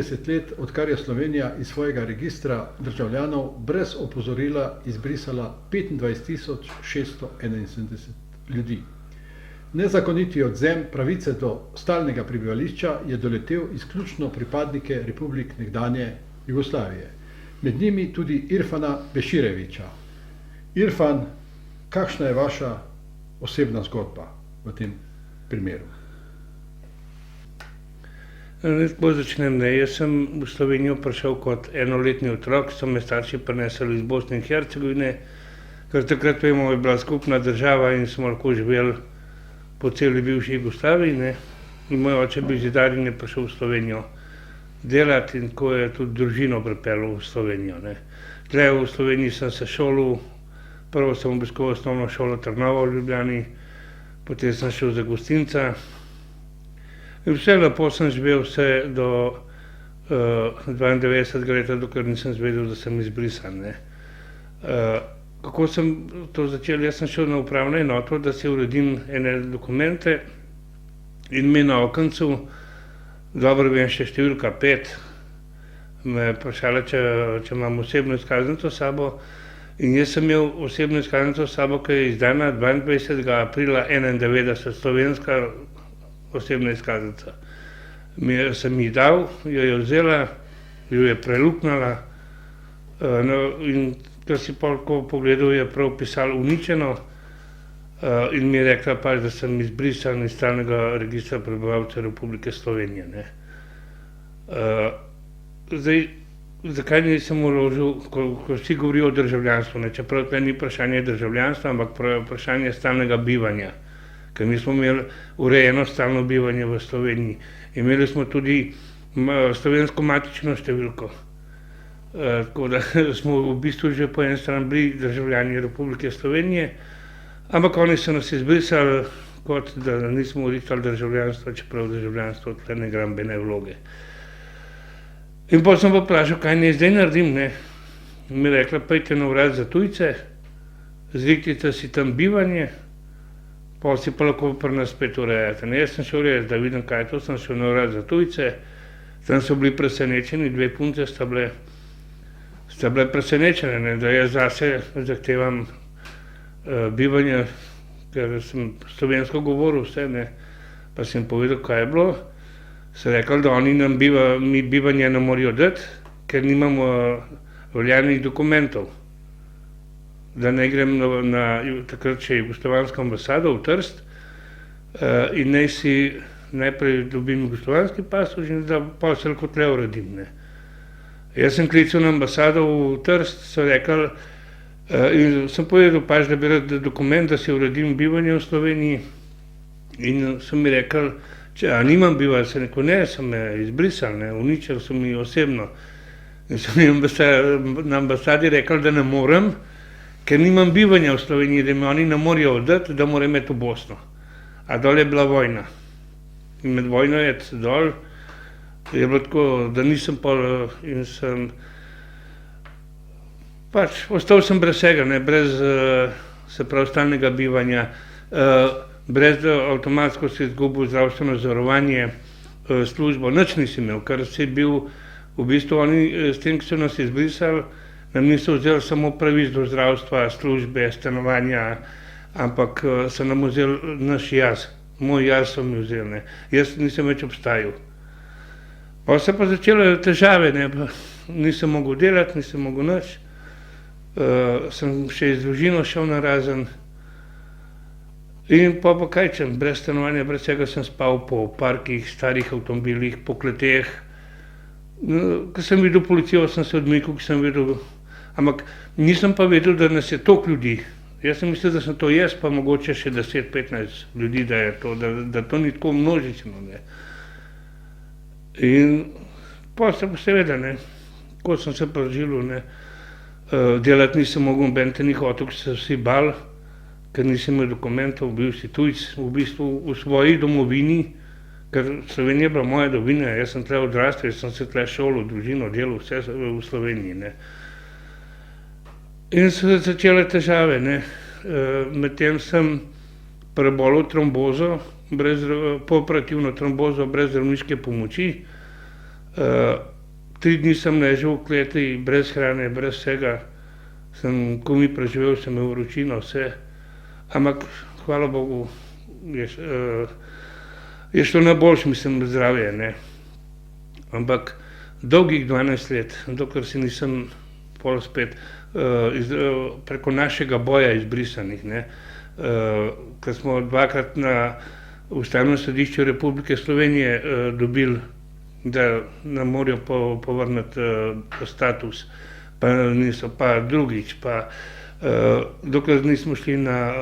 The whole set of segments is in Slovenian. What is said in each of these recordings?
30 let, odkar je Slovenija iz svojega registra državljanov brez opozorila izbrisala 25.671 ljudi. Nezakoniti odvzem pravice do stalnega prebivališča je doletel izključno pripadnike republik nekdanje Jugoslavije, med njimi tudi Irfana Beširevića. Irfan, kakšna je vaša osebna zgodba v tem primeru? Tako začnem. Jaz sem v Slovenijo prišel kot enoletni otrok, so me starši prinesli iz Bosne in Hercegovine, ker takrat, vemo, je bila skupna država in smo lahko živeli po celi bivši Jugoslaviji. In moj oče bi zidar in je prišel v Slovenijo delati in tako je tudi družino pripeljal v Slovenijo. Tle v Sloveniji sem se šolal, prvo sem obiskoval osnovno šolo Trnovo v Ljubljani, potem sem šel za gostinca. In vse lepo sem živel vse do 92. leta, dokler nisem zvedel, da sem izbrisan. Kako sem to začel? Jaz sem šel na upravno enoto, da si uredim ene dokumente in me na okencu, dobro vem še številka 5, me vprašala, če imam osebno izkaznico s sabo. In jaz sem imel osebno izkaznico s sabo, ki je izdana 22. aprila 1991, slovenska osebna izkaznica. Sem ji dal, jo je vzela, jo je preluknjala in ker si pogledal, je prav pisalo uničeno in mi je rekla pač, da sem izbrisan iz stalnega registra prebivalcev Republike Slovenije. Zdaj, zakaj nisem vložil, ko vsi govorijo o državljanstvu, čeprav to ni vprašanje državljanstva, ampak vprašanje stalnega bivanja. Ker mi smo imeli urejeno stalno bivanje v Sloveniji. Imeli smo tudi slovensko matično številko. Tako da smo v bistvu že po eni strani bili državljani Republike Slovenije, ampak oni so nas izbrisali, kot da nismo urejali državljanstva, čeprav državljanstvo tle ne igra nobene vloge. In potem sem pa vprašal, kaj naj zdaj naredim. Mi je rekla, pojdite na urad za tujce, zrihtajte si tam bivanje, potem si pa lahko pri nas spet urejate. Jaz sem šel urejati, da vidim, kaj je to, sem šel na urad za tujce, tam so bili presenečeni, 2 punce sta bile presenečene, da jaz zase zahtevam bivanje, ker sem slovensko govoril vse, pa sem povedal, kaj je bilo. So rekli, da oni nam mi bivanje ne morajo dati, ker nimamo veljavnih dokumentov. Da ne grem na takrat še jugoslovansko ambasado v Trst in naj si najprej dobim jugoslovanski pasoš in da pa se lahko tle uredim. Jaz sem klical na ambasado v Trst, so rekli, in sem povedal pač, da bi rad dokument, da si uredim bivanje v Sloveniji in so mi rekli, a nimam bivanja, sem rekel, ne, so me izbrisali, uničili so mi osebno. In so mi na ambasadi rekli, da ne morem, ker nimam bivanja v Sloveniji, da me oni ne morajo oddati, da moram imeti v Bosno. A dol je bila vojna. In med vojno je dol, je bilo tako, da nisem pol in sem pač ostal sem brez vsega, brez se pravi stalnega bivanja, brez avtomatsko si izgubil zdravstveno zavarovanje, službo, nič nisi imel, ker si bil v bistvu oni s tem, ki so nas izbrisali, nam niso vzeli samo pravic do zdravstva, službe, stanovanja, ampak so nam vzeli naš jaz, moj jaz so mi vzeli, jaz nisem več obstajal. Pa so pa začele težave, nisem mogel delati, nisem mogel nič, sem še iz družino šel narazen in pa kaj čem, brez stanovanja, brez vsega sem spal po parkih, starih avtomobilih, po kleteh. Ko sem videl policijo, sem se odmikal, ko sem videl, ampak nisem pa vedel, da nas je toliko ljudi. Jaz sem mislil, da sem to jaz, pa mogoče še 10-15 ljudi, da je to, da to ni tako množično. In pa se pa seveda, ko sem se preživljal, delati nisem mogel, noben te ni hotel, ker so vsi bali, ker nisem imel dokumentov, bil si tujec v bistvu v svoji domovini, ker Slovenija je bila moja domovina, jaz sem tle odrastel, jaz sem se tle šolal, družino, delal, vse v Sloveniji. In so začele težave, medtem sem prebolel trombozo, pooperativno trombozo brez zdravniške pomoči, 3 dni sem ležal v kleti, brez hrane, brez vsega. Sem komaj preživel, sem imel vročino, vse. Ampak, hvala Bogu, je šlo na boljše, mislim, zdravje, ne. Ampak dolgih 12 let, dokler si nisem pol spet preko našega boja izbrisanih, ne, ker smo dvakrat na Ustavnem sodišču Republike Slovenije dobili, da nam morajo povrniti status, pa niso, pa drugič, pa dokler nismo šli na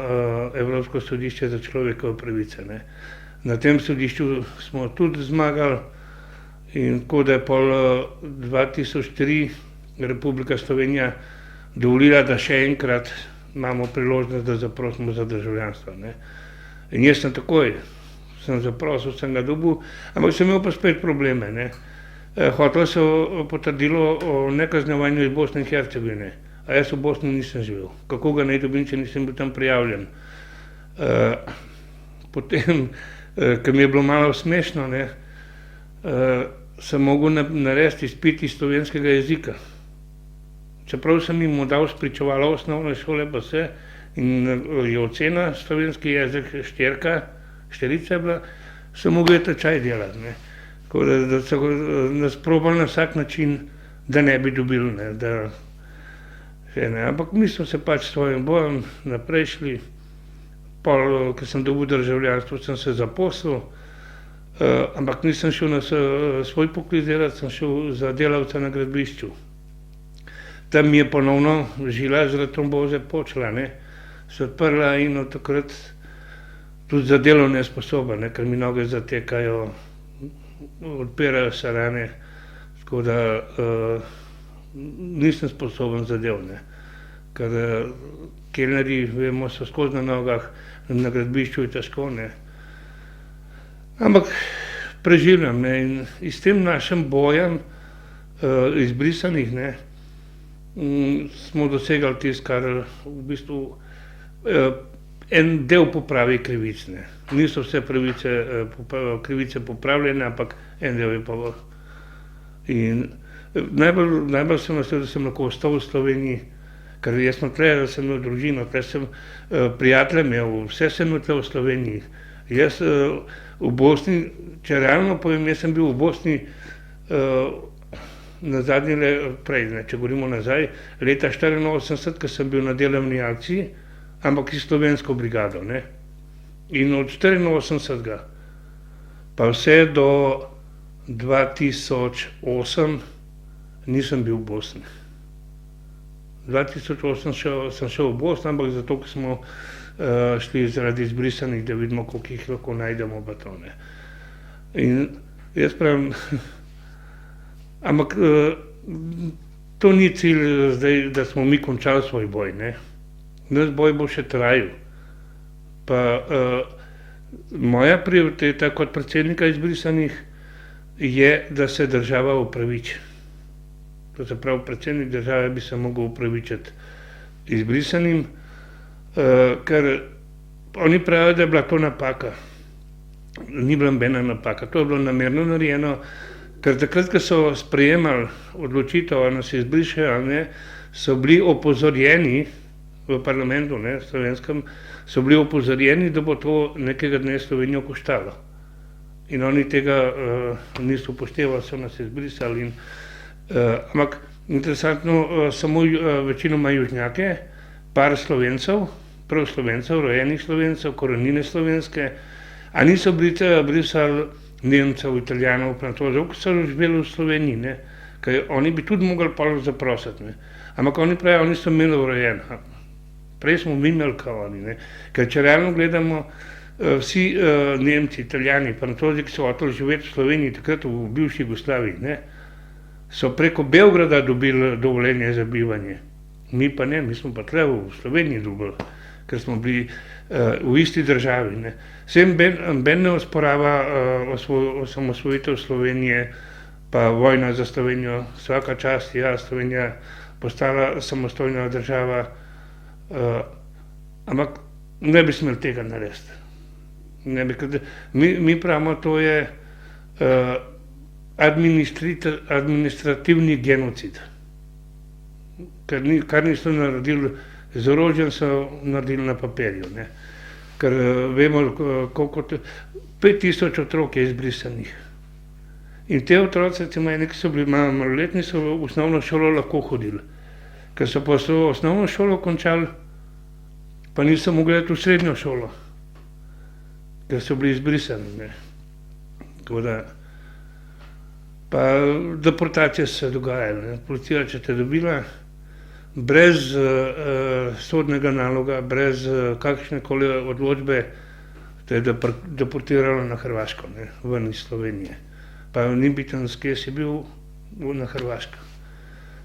Evropsko sodišče za človekove pravice, ne. Na tem sodišču smo tudi zmagali in tako da je pol 2003 Republika Slovenija dovolila, da še enkrat imamo priložnost, da zaprosimo za državljanstvo, ne. In jaz sem takoj, sem zaprosil, sem ga dobil, ampak sem imel pa spet probleme, ne. Hotelo so potrdilo o nekaznovanju iz Bosne in Hercegovine, a jaz v Bosni nisem živel. Kako ga naj dobim, če nisem bil tam prijavljen? Potem, ker mi je bilo malo smešno, ne, sem mogel narediti izpit iz slovenskega jezika. Čeprav sem jim dal spričevalo osnovne šole pa vse in je ocena slovenski jezik 4, 4 je bila, sem mogel tečaj delati, ne. Tako da so nas probali na vsak način, da ne bi dobili, ne, da še ne. Ampak mi smo se pač s svojim bojem naprej šli. Pol, ko sem dobil državljanstvo, sem se zaposlil, ampak nisem šel na svoj poklic delati, sem šel za delavca na gradbišču. Tam mi je ponovno žila zaradi tromboze počela, ne, se odprla in od takrat tudi za delo nesposoben, ne, ker mi noge zatekajo, odpirajo se rane, tako da nisem sposoben za del, ne, ker kelnerji, vemo, so skozi na nogah, na gradbišču je težko, ne. Ampak preživljam, ne, in s tem našim bojem izbrisanih, ne, smo dosegali tisto, kar v bistvu en del popravi krivic, ne. Niso vse krivice popravljene, ampak en del je pa. In najbolj sem vesel, da sem lahko ostal v Sloveniji, ker jaz sem tukaj, da sem imel družino, tukaj sem prijatelje imel, vse sem imel tukaj v Sloveniji. Jaz v Bosni, če realno povem, jaz sem bil v Bosni nazadnje prej, ne, če govorimo nazaj, leta 1984, ko sem bil na delovni akciji, ampak s slovensko brigado, ne. In od 1984 pa vse do 2008 nisem bil v Bosni. 2008 sem šel v Bosno, ampak zato, ker smo šli zaradi izbrisanih, da vidimo, koliko jih lahko najdemo pa to, ne. In jaz pravim, ampak to ni cilj zdaj, da smo mi končali svoj boj, ne. Naš boj bo še trajal. Pa moja prioriteta kot predsednika izbrisanih je, da se država opraviči. To se pravi, predsednik države bi se mogel opravičiti izbrisanim, ker oni pravijo, da je bila to napaka. Ni bila nobena napaka, to je bilo namerno narejeno, ker takrat, ko so sprejemali odločitev, ali nas izbrišejo ali ne, so bili opozorjeni v parlamentu, ne, slovenskem, so bili opozorjeni, da bo to nekega dne Slovenijo koštalo. In oni tega niso upoštevali, so nas izbrisali. Ampak interesantno, samo večinoma južnjake, par Slovencev, prav Slovencev, rojenih Slovencev, korenine slovenske, a niso brisali Nemcev, Italijanov, Francozov, ki so živeli v Sloveniji, ne, ker oni bi tudi mogli pol zaprositi, ne. Ampak oni pravijo, oni so imeli urejeno. Prej smo mi imeli kao oni, ne. Ker če realno gledamo, vsi Nemci, Italijani, Francozi, ki so hoteli živeti v Sloveniji, takrat v bivši Jugoslaviji, ne, so preko Beograda dobili dovoljenje za bivanje. Mi pa ne, mi smo pa tukaj v Sloveniji dobili, ker smo bili v isti državi, ne. Saj noben ne osporava osamosvojitev Slovenije pa vojna za Slovenijo, vsaka čast, ja, Slovenija postala samostojna država, ampak ne bi smeli tega narediti. Mi pravimo, to je administrativni genocid. Kar niso naredili z orožjem, so naredili na papirju. Ne. Ker vemo, koliko 5000 otrok je izbrisanih. In te otroci, recimo eni, ki so bili maloletni, so v osnovno šolo lahko hodili. Ker so pa osnovno šolo končali, pa niso mogli iti v srednjo šolo, ker so bili izbrisani. Ne. Tako da, pa deportacije so se dogajale. Ne. Policija, če te dobila, brez sodnega naloga, brez kakršnekoli odločbe, te je deportiralo na Hrvaško, ne, ven iz Slovenije. Pa ni biten skes je bil na Hrvaško.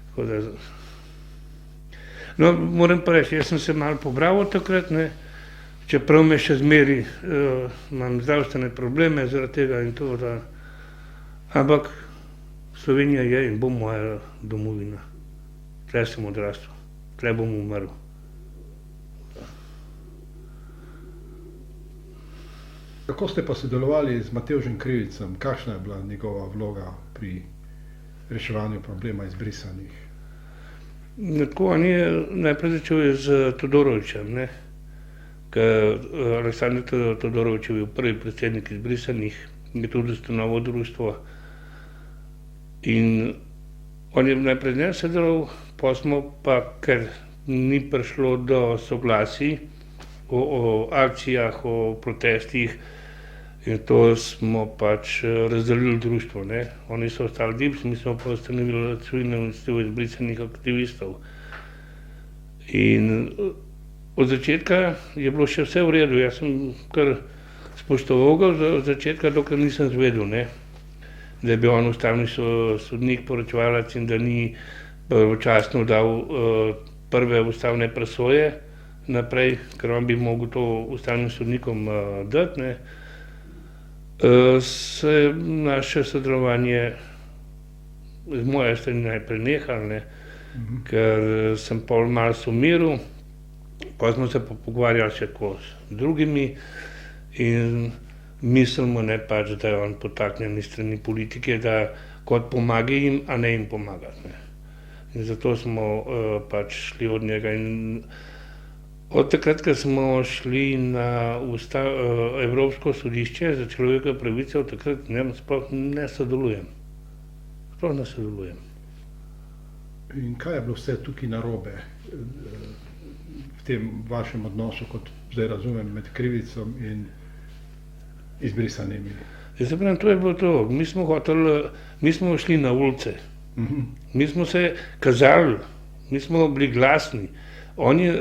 Tako da, no, moram pa reči, jaz sem se malo pobral od takrat, ne, čeprav me še zmeri, imam zdravstvene probleme zaradi tega in to, da, ampak Slovenija je in bo moja domovina. Tle sem odrastel, tle bom umrl. Kako ste pa sodelovali z Matevžem Krivicem? Kakšna je bila njegova vloga pri reševanju problema izbrisanih? Tako, on je najprej začel z Todorovićem, ne, ker Aleksandar Todorović je bil prvi predsednik izbrisanih, je tudi ustanovil društvo in on je najprej z njim sodeloval, pa smo pa, ker ni prišlo do soglasij o akcijah, o protestih, in to smo pač razdelili društvo. Ne. Oni so ostali DIPS, mi smo pa ustanovili civilno iniciativo izbrisanih aktivistov. In od začetka je bilo še vse v redu, jaz sem kar spoštoval ga od začetka, dokler nisem izvedel, ne, da je bil on ustavni sodnik, poročevalec in da ni pravočasno dal prve ustavne presoje naprej, ker on bi mogel to ustavnim sodnikom dati, ne. Se je naše sodelovanje z moje strani najprej nehalo, ne, ker sem pol malo sumiral, pa smo se pa pogovarjali še tako z drugimi in mislimo, ne, pač, da je on potaknjen iz strani politike, da kot pomaga jim, a ne jim pomagati, ne. In zato smo pač šli od njega in od takrat, ko smo šli na Evropsko sodišče za človekove pravice, od takrat sploh ne sodelujem. Sploh ne sodelujem. In kaj je bilo vse tukaj narobe v tem vašem odnosu, kot zdaj razumem, med Krivicom in izbrisanimi? Jaz se pravim, to je bilo to. Mi smo šli na ulice. Mi smo se kazali, mi smo bili glasni. On je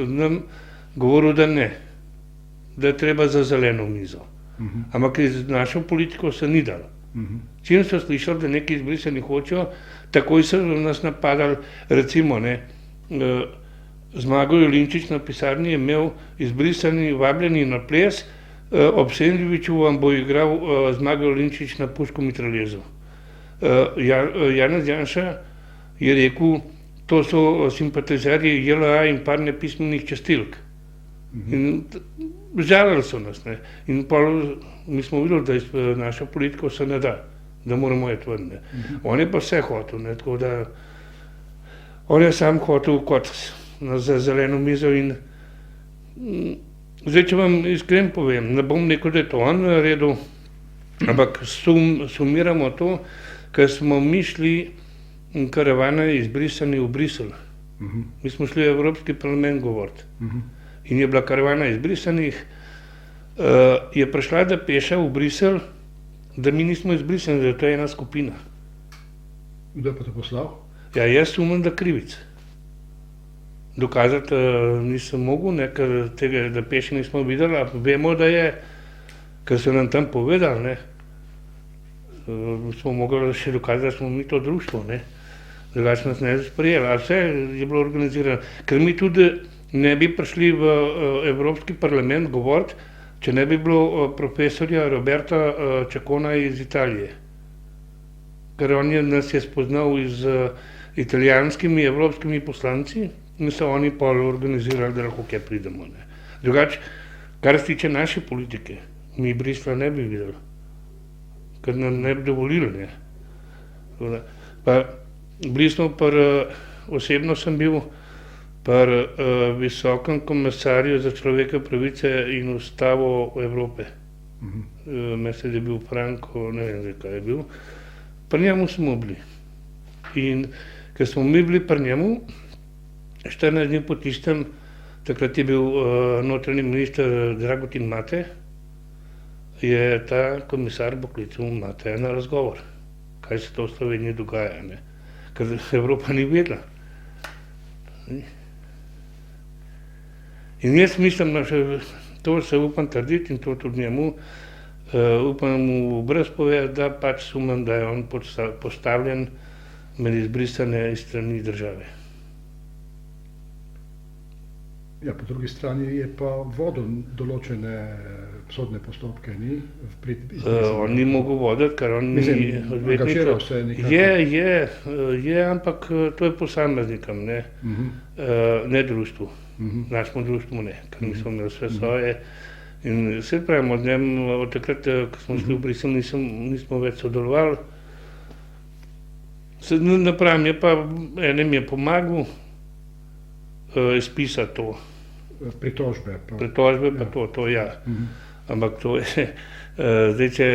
nam govoril, da ne, da je treba za zeleno mizo. Ampak z našo politiko se ni dalo. Čim so slišali, da neki izbrisani hočejo, takoj so nas napadali, recimo, ne, Zmago Jelinčič na pisarni je imel izbrisani vabljeni na ples, ob Sendviču vam bo igral Zmago Jelinčič na puško mitraljezo. Janez Janša je rekel, to so simpatizerji JLA in par nepismenih čistilk. In žalili so nas, ne. In pol mi smo videli, da iz našo politiko se ne da, da moramo iti ven, ne. On je pa vse hotel, ne, tako da on je sam hotel kot za zeleno mizo in zdaj, če vam iskreno povem, ne bom rekel, da je to on naredil, ampak sumiramo to, ker smo mi šli karavana izbrisani v Bruselj. Mi smo šli v Evropski parlament govoriti. In je bila karavana izbrisanih, je prišla depeša v Bruselj, da mi nismo izbrisani, da to je ena skupina. Kdo je pa to poslal? Ja, jaz sumim, da Krivic. Dokazati nisem mogel, ne, ker tega depeša nismo videli, a vemo, da je, ker so nam tam povedali, ne, smo mogli še dokazati, da smo mi to društvo, ne. Drugače nas ne bi sprejeli, a vse je bilo organizirano. Ker mi tudi ne bi prišli v Evropski parlament govoriti, če ne bi bilo profesorja Roberta Čakona iz Italije. Ker on nas je spoznal z italijanskimi evropskimi poslanci in so oni pol organizirali, da lahko kje pridemo, ne. Drugače, kar se tiče naše politike, mi Bruslja ne bi videli, ker nam ne bi dovolili, ne. Pa bili smo osebno sem bil pri visokem komisarju za človekove pravice in ustavo Evrope. Mislim, da je bil Franko, ne vem, kaj je bil. Pri njemu smo bili. In ker smo mi bili pri njemu, 14 dni po tistem, takrat je bil notranji minister Dragutin Mate, je ta komisar poklical Mateja na razgovor, kaj se to v Sloveniji dogaja, ne? Ker Evropa ni vedela. In jaz mislim, da to se upam trditi in to tudi njemu, upam mu brez povedati, da pač sumim, da je on postavljen med izbrisane iz strani države. Ja, po drugi strani je pa vodil določene sodne postopke, ni? On ni mogel voditi, ker on ni odvetnik. Angažiral se nekako. Je, ampak to je posameznikom, ne društvu. Našemu društvu ne, ker nismo imeli vse svoje. In se pravimo, od takrat, ko smo šli v Bruselj, nismo več sodelovali. Napravim, enem je pomagal izpisati to. Pritožbe. Pritožbe pa to, ja. Ampak to je, zdaj, če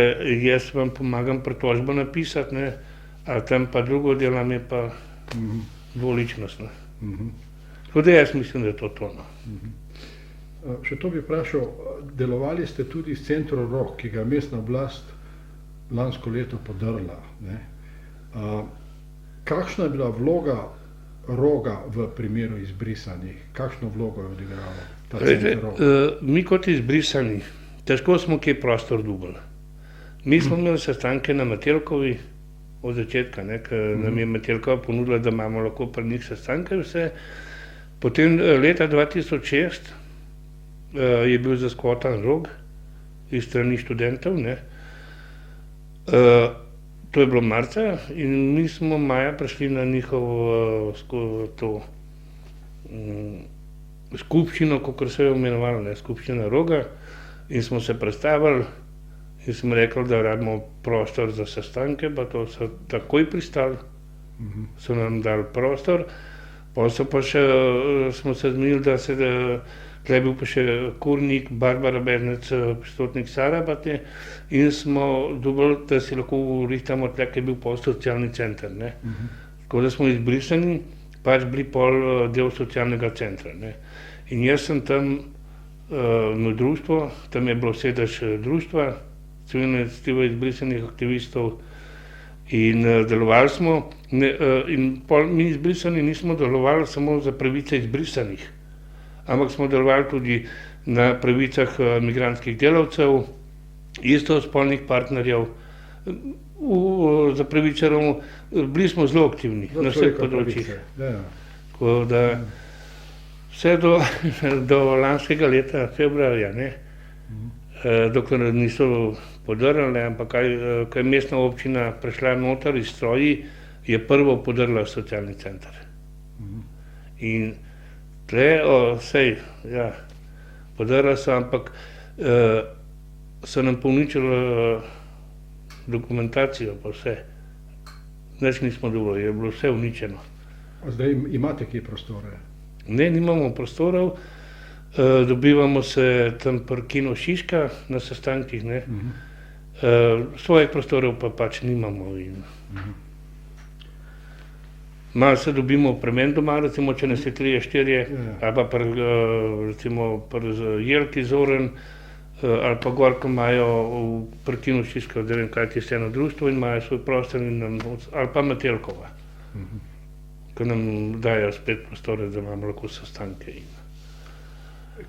jaz vam pomagam pritožbo napisati, ne, a tam pa drugo delam, je pa dvoličnost. Tako da jaz mislim, da je to tono. Še to bi vprašal, delovali ste tudi v centru Rog, ki ga je mestna oblast lansko leto podrla. Kakšna je bila vloga Roga v primeru izbrisanih? Kakšno vlogo je odigralo ta center Rog? Mi kot izbrisani, težko smo kje prostor dobili. Mi smo imeli sestanke na Metelkovi od začetka, ker nam je Metelkova ponudila, da imamo lahko pri njih sestanke vse. Potem leta 2006 je bil zaskotan Rog iz strani študentov. To je bilo marca in mi smo maja prišli na njihovo skupščino, kakor so jo imenovali, skupščina Roga, in smo se predstavili in smo rekli, da rabimo prostor za sestanke, pa to so takoj pristali, so nam dali prostor. Potem pa še smo se zmenili, da tukaj je bil pa še Kurnik, Barbara Bernec, pristotnik Sarabate, in smo dobili, da si lahko urihtamo tukaj, ki je bil pol socialni center. Tako da smo izbrisani, pač bili pol del socialnega centra. In jaz sem tam imel društvo, tam je bilo sedež društva, civilne iniciative izbrisanih aktivistov, in delovali smo, in mi izbrisani nismo delovali samo za pravice izbrisanih, ampak smo delovali tudi na pravicah migrantskih delavcev, istospolnih partnerjev, za pravice Romov, bili smo zelo aktivni na vseh področjih. Tako da vse do lanskega leta, februarja, dokler niso podrli, ampak ko je mestna občina prišla noter iz stroji, je prvo podrla socialni center. In podrla so, ampak so nam uničili dokumentacijo pa vse. Nič nismo dovolili, je bilo vse uničeno. Zdaj imate kje prostore? Ne, nimamo prostorov, dobivamo se tam pri Kino Šiška na sestankih, svojih prostorov pa pač nimamo. Malo se dobimo pri meni doma, recimo, če nas je 3-4, ali pa pri Jelki Zoren, ali pa gor, ko imajo pri Kino Šiška, da vem, kaj je tisto eno društvo in imajo svoj prostor, ali pa Metelkova, ko nam dajo spet prostore, da imamo lahko sestanke.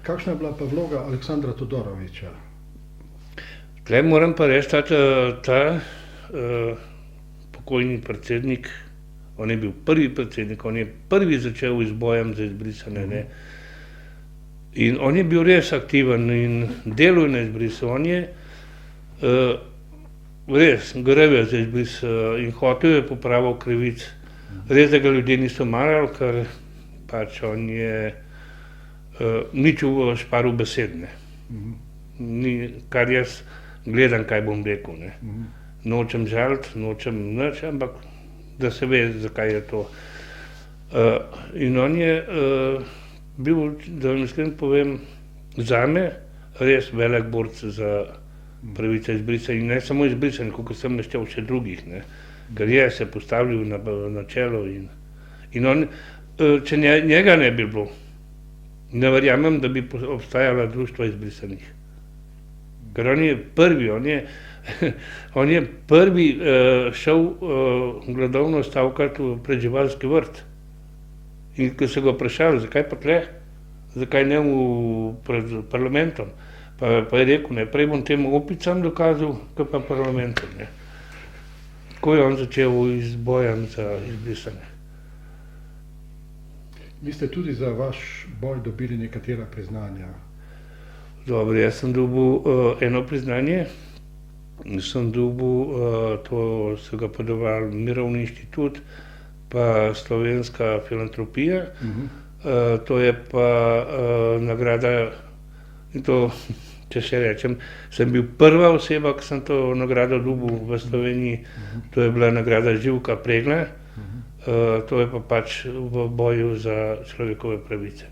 Kakšna je bila pa vloga Aleksandra Todorovića? Tukaj moram pa reči, ta pokojni predsednik, on je bil prvi predsednik, on je prvi začel z bojem za izbrisane. In on je bil res aktiven in delal na izbrisu. On je res gorel za izbris in hotel je popravil krivic. Res, da ga ljudje niso marali, ker pač on je nič v šparu besed. Kar jaz gledam, kaj bom rekel. Nočem žaliti, nočem nič, ampak da se ve, zakaj je to. In on je bil, da vam iskreno povem, zame res velik borec za pravice izbrisanih, in ne samo izbrisanih, kot sem naštel še drugih, ne. Ker je se postavil na čelo in on, če njega ne bi bilo, ne verjamem, da bi obstajala društva izbrisanih. Ker on je prvi, on je prvi šel gladovno stavkati pred živalski vrt. In ko so ga vprašali, zakaj pa tle, zakaj ne pred parlamentom, pa je rekel, ne, prej bom tem opicam dokazal, kot pa parlamentom, ne. Tako je on začel z bojem za izbrisane. Vi ste tudi za vaš boj dobili nekatera priznanja. Dobro, jaz sem dobil eno priznanje, sem dobil, to so ga podavali Mirovni inštitut, pa Slovenska filantropija, to je pa nagrada, in to, če še rečem, sem bil prva oseba, ki sem to nagrado dobil v Sloveniji, to je bila nagrada Živka Pregla, to je pa pač v boju za človekove pravice.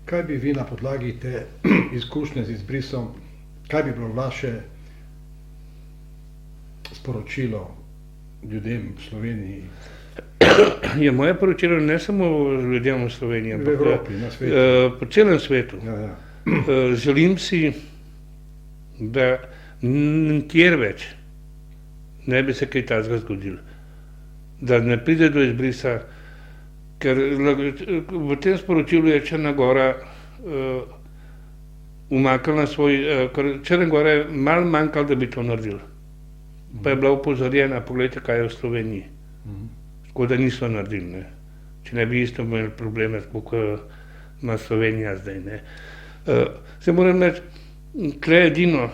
Kaj bi vi na podlagi te izkušnje z izbrisom, kaj bi bilo vaše sporočilo ljudem v Sloveniji? Je moje poročilo ne samo ljudem v Sloveniji, v Evropi, na svetu. Po celem svetu. Ja. Želim si, da nikjer več ne bi se kaj takega zgodilo. Da ne pride do izbrisa, ker v tem sporočilu je Črna Gora umaknila svoj, ker Črna Gora je malo manjkalo, da bi to naredil. Pa je bila opozorjena, poglejte, kaj je v Sloveniji. Tako da niso naredili, ne. Če ne bi isto imeli probleme, tako kot ima Slovenija zdaj, ne. Se moram reči, tle edino,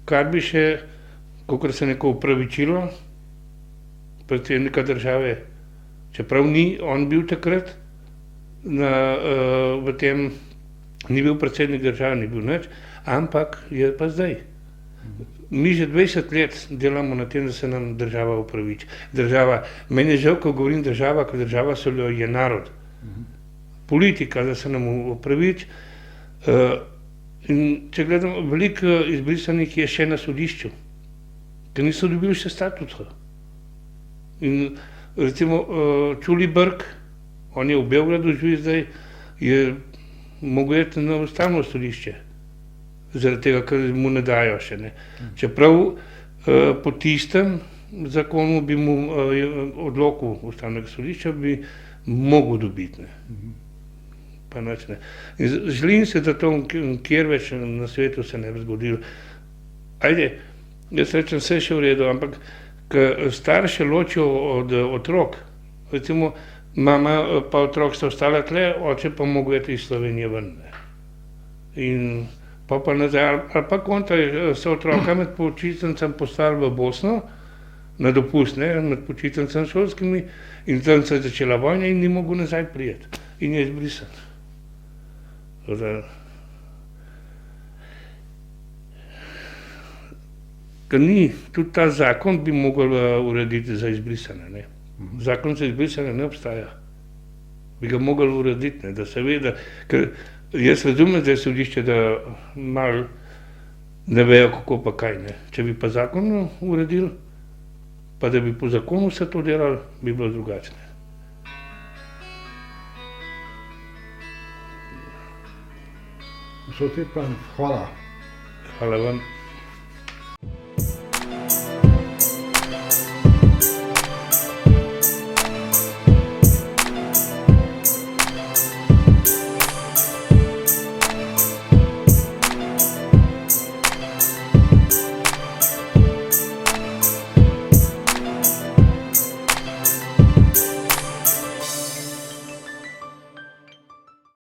kar bi še, kakor se neko upravičilo predsednika države, čeprav ni on bil takrat, v tem, ni bil predsednik države, ni bil nič, ampak je pa zdaj. Mi že 20 let delamo na tem, da se nam država upraviči. Država, meni je žal, ko govorim država, ker država je narod. Politika, da se nam upraviči. In če gledamo, veliko izbrisanih je še na sodišču, ker niso dobili še statusa. In recimo Čulibrk, on je v Beogradu živi zdaj, je mogel iti na ustavno sodišče, zaradi tega, ker mu ne dajo še, ne. Čeprav po tistem zakonu bi mu odloku ustavnega sodišča bi mogel dobiti, ne. Pa nič ne. In želim se, da to kjer več na svetu se ne bi zgodilo. Ajde, jaz rečem, vse je še v redu, ampak ko starše ločijo od otrok, recimo mama pa otrok sta ostala tle, oče pa mogel iti iz Slovenije ven, ne. In pa nazaj, ali pa kontra so otroka med počitnicami poslali v Bosno, na dopust, ne, med počitnicami šolskimi, in tam se je začela vojna in ni mogel nazaj prijeti. In je izbrisan. Ker ni, tudi ta zakon bi mogel urediti za izbrisane, ne. Zakon za izbrisane ne obstaja. Bi ga mogli urediti, ne, da se ve, da, ker jaz razumem, da je sodišče, da malo ne vejo, kako pa kaj, ne. Če bi pa zakon uredili, pa da bi po zakonu vse to delali, bi bilo drugačne. Gospod Tetman, hvala. Hvala vam.